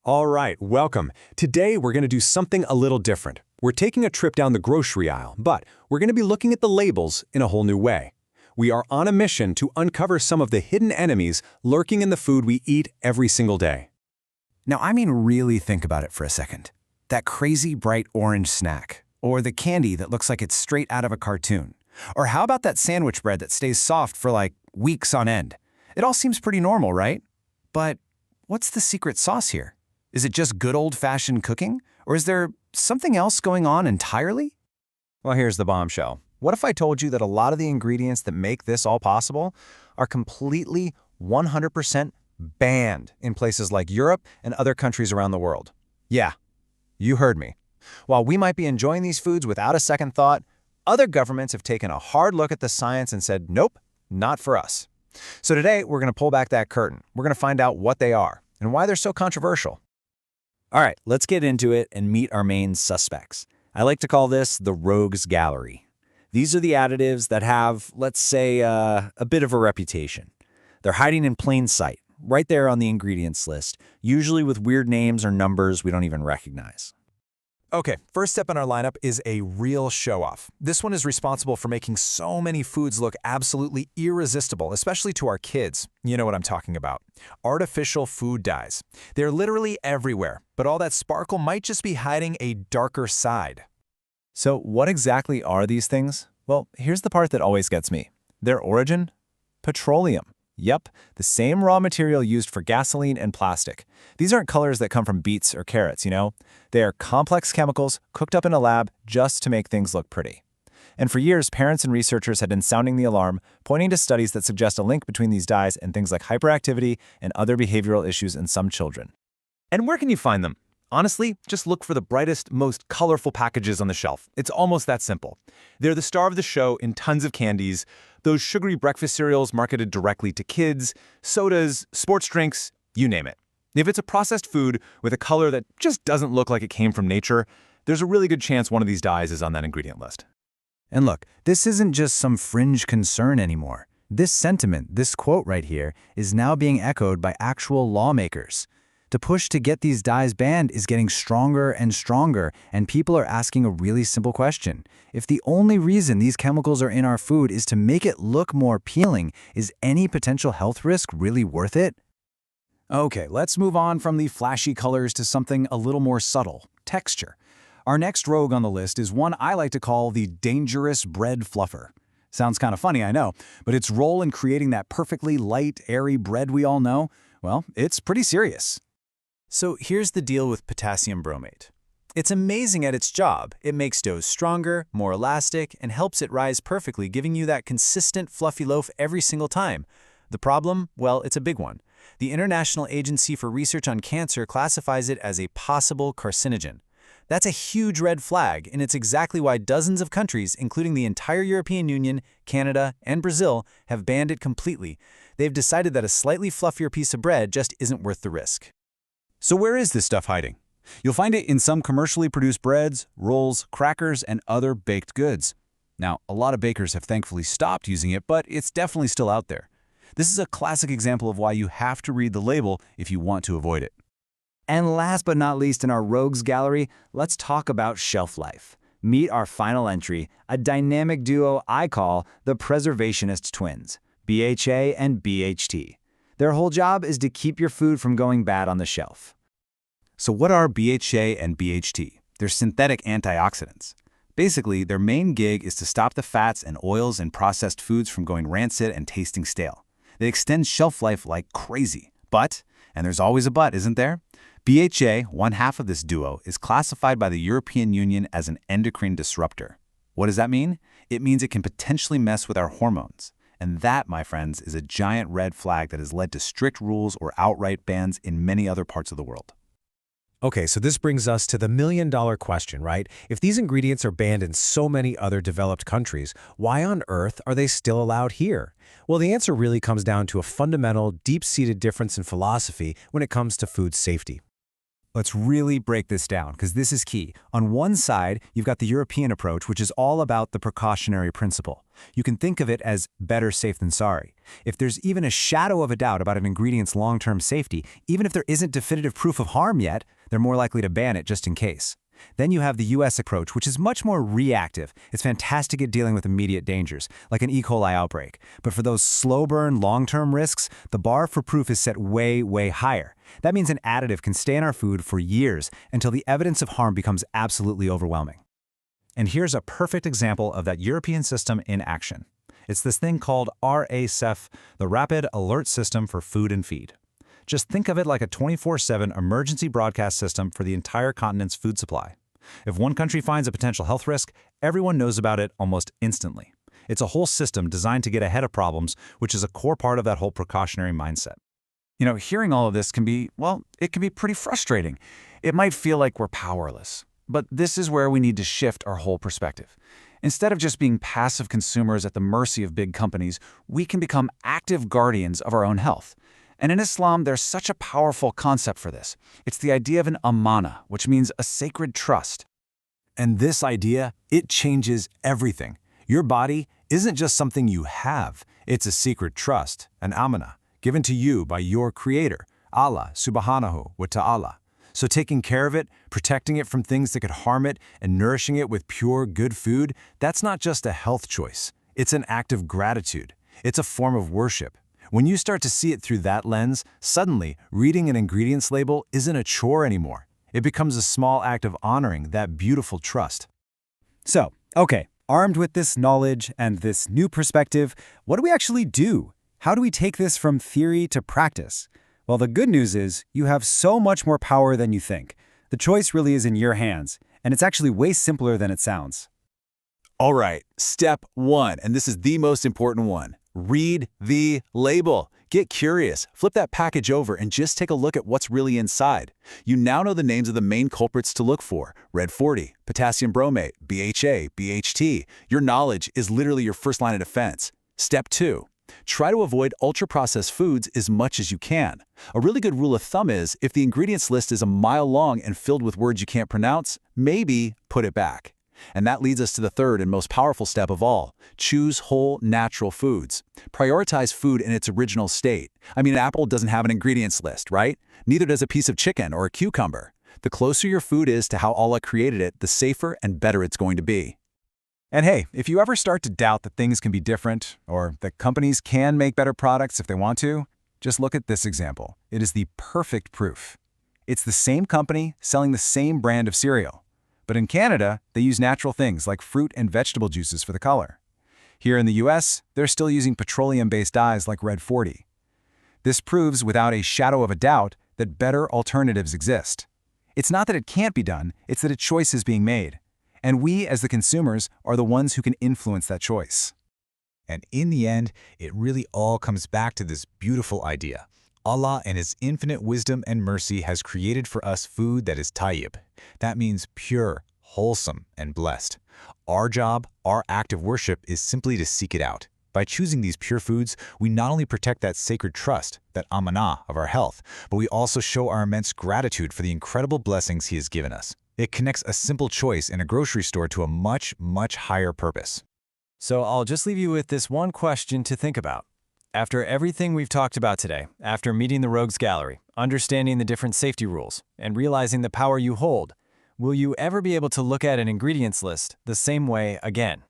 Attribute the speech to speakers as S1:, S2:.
S1: All right, welcome. Today we're going to do something a little different. We're taking a trip down the grocery aisle, but we're going to be looking at the labels in a whole new way. We are on a mission to uncover some of the hidden enemies lurking in the food we eat every single day.
S2: Now, I mean really think about it for a second. That crazy bright orange snack, or the candy that looks like it's straight out of a cartoon. Or how about that sandwich bread that stays soft for like weeks on end? It all seems pretty normal, right? But what's the secret sauce here? Is it just good old-fashioned cooking? Or is there something else going on entirely?
S3: Well, here's the bombshell. What if I told you that a lot of the ingredients that make this all possible are completely 100% banned in places like Europe and other countries around the world? Yeah, you heard me. While we might be enjoying these foods without a second thought, other governments have taken a hard look at the science and said, nope, not for us. So today, we're going to pull back that curtain. We're going to find out what they are and why they're so controversial. All right, let's get into it and meet our main suspects. I like to call this the rogues gallery. These are the additives that have, let's say, a bit of a reputation. They're hiding in plain sight, right there on the ingredients list, usually with weird names or numbers we don't even recognize. Okay, first step in our lineup is a real show-off. This one is responsible for making so many foods look absolutely irresistible, especially to our kids. You know what I'm talking about. Artificial food dyes. They're literally everywhere, but all that sparkle might just be hiding a darker side. So what exactly are these things? Well, here's the part that always gets me. Their origin? Petroleum. Yep, the same raw material used for gasoline and plastic. These aren't colors that come from beets or carrots, you know? They are complex chemicals cooked up in a lab just to make things look pretty. And for years, parents and researchers had been sounding the alarm, pointing to studies that suggest a link between these dyes and things like hyperactivity and other behavioral issues in some children. And where can you find them? Honestly, just look for the brightest, most colorful packages on the shelf. It's almost that simple. They're the star of the show in tons of candies, those sugary breakfast cereals marketed directly to kids, sodas, sports drinks, you name it. If it's a processed food with a color that just doesn't look like it came from nature, there's a really good chance one of these dyes is on that ingredient list.
S2: And look, this isn't just some fringe concern anymore. This sentiment, this quote right here, is now being echoed by actual lawmakers. The push to get these dyes banned is getting stronger and stronger, and people are asking a really simple question. If the only reason these chemicals are in our food is to make it look more appealing, is any potential health risk really worth it? Okay, let's move on from the flashy colors to something a little more subtle, texture. Our next rogue on the list is one I like to call the dangerous bread fluffer. Sounds kind of funny, I know, but its role in creating that perfectly light, airy bread we all know, well, it's pretty serious.
S3: So here's the deal with potassium bromate. It's amazing at its job. It makes dough stronger, more elastic, and helps it rise perfectly, giving you that consistent fluffy loaf every single time. The problem? Well, it's a big one. The International Agency for Research on Cancer classifies it as a possible carcinogen. That's a huge red flag, and it's exactly why dozens of countries, including the entire European Union, Canada, and Brazil, have banned it completely. They've decided that a slightly fluffier piece of bread just isn't worth the risk.
S2: So where is this stuff hiding? You'll find it in some commercially produced breads, rolls, crackers, and other baked goods. Now, a lot of bakers have thankfully stopped using it, but it's definitely still out there. This is a classic example of why you have to read the label if you want to avoid it. And last but not least in our rogues gallery, let's talk about shelf life. Meet our final entry, a dynamic duo I call the preservationist twins, BHA and BHT. Their whole job is to keep your food from going bad on the shelf. So what are BHA and BHT? They're synthetic antioxidants. Basically, their main gig is to stop the fats and oils in processed foods from going rancid and tasting stale. They extend shelf life like crazy. But, and there's always a but, isn't there? BHA, one half of this duo, is classified by the European Union as an endocrine disruptor. What does that mean? It means it can potentially mess with our hormones. And that, my friends, is a giant red flag that has led to strict rules or outright bans in many other parts of the world.
S1: Okay, so this brings us to the million-dollar question, right? If these ingredients are banned in so many other developed countries, why on earth are they still allowed here? Well, the answer really comes down to a fundamental, deep-seated difference in philosophy when it comes to food safety.
S3: Let's really break this down, because this is key. On one side, you've got the European approach, which is all about the precautionary principle. You can think of it as better safe than sorry. If there's even a shadow of a doubt about an ingredient's long-term safety, even if there isn't definitive proof of harm yet, they're more likely to ban it just in case. Then you have the US approach, which is much more reactive. It's fantastic at dealing with immediate dangers, like an E. coli outbreak. But for those slow-burn, long-term risks, the bar for proof is set way, way higher. That means an additive can stay in our food for years until the evidence of harm becomes absolutely overwhelming. And here's a perfect example of that European system in action. It's this thing called RASEF, the Rapid Alert System for Food and Feed. Just think of it like a 24/7 emergency broadcast system for the entire continent's food supply. If one country finds a potential health risk, everyone knows about it almost instantly. It's a whole system designed to get ahead of problems, which is a core part of that whole precautionary mindset.
S2: You know, hearing all of this can be, well, it can be pretty frustrating. It might feel like we're powerless. But this is where we need to shift our whole perspective. Instead of just being passive consumers at the mercy of big companies, we can become active guardians of our own health. And in Islam, there's such a powerful concept for this. It's the idea of an amana, which means a sacred trust.
S1: And this idea, it changes everything. Your body isn't just something you have. It's a secret trust, an amana, given to you by your creator, Allah subhanahu wa ta'ala. So taking care of it, protecting it from things that could harm it, and nourishing it with pure, good food, that's not just a health choice. It's an act of gratitude. It's a form of worship. When you start to see it through that lens, suddenly, reading an ingredients label isn't a chore anymore. It becomes a small act of honoring that beautiful trust.
S3: So, okay, armed with this knowledge and this new perspective, what do we actually do? How do we take this from theory to practice? Well, the good news is you have so much more power than you think. The choice really is in your hands, and it's actually way simpler than it sounds.
S2: All right, step 1, and this is the most important one. Read the label. Get curious, flip that package over, and just take a look at what's really inside. You now know the names of the main culprits to look for: Red 40, Potassium Bromate, BHA, BHT. Your knowledge is literally your first line of defense. Step 2. Try to avoid ultra-processed foods as much as you can. A really good rule of thumb is, if the ingredients list is a mile long and filled with words you can't pronounce, maybe put it back. And that leads us to the third and most powerful step of all. Choose whole, natural foods. Prioritize food in its original state. I mean, an apple doesn't have an ingredients list, right? Neither does a piece of chicken or a cucumber. The closer your food is to how Allah created it, the safer and better it's going to be.
S3: And hey, if you ever start to doubt that things can be different, or that companies can make better products if they want to, just look at this example. It is the perfect proof. It's the same company selling the same brand of cereal. But in Canada, they use natural things like fruit and vegetable juices for the color. Here in the US, they're still using petroleum-based dyes like Red 40. This proves without a shadow of a doubt that better alternatives exist. It's not that it can't be done, it's that a choice is being made. And we, as the consumers, are the ones who can influence that choice.
S4: And in the end, it really all comes back to this beautiful idea. Allah, in His infinite wisdom and mercy, has created for us food that is Tayyib. That means pure, wholesome, and blessed. Our job, our act of worship, is simply to seek it out. By choosing these pure foods, we not only protect that sacred trust, that amana of our health, but we also show our immense gratitude for the incredible blessings He has given us. It connects a simple choice in a grocery store to a much, much higher purpose.
S3: So I'll just leave you with this one question to think about. After everything we've talked about today, after meeting the Rogues Gallery, understanding the different safety rules, and realizing the power you hold, will you ever be able to look at an ingredients list the same way again?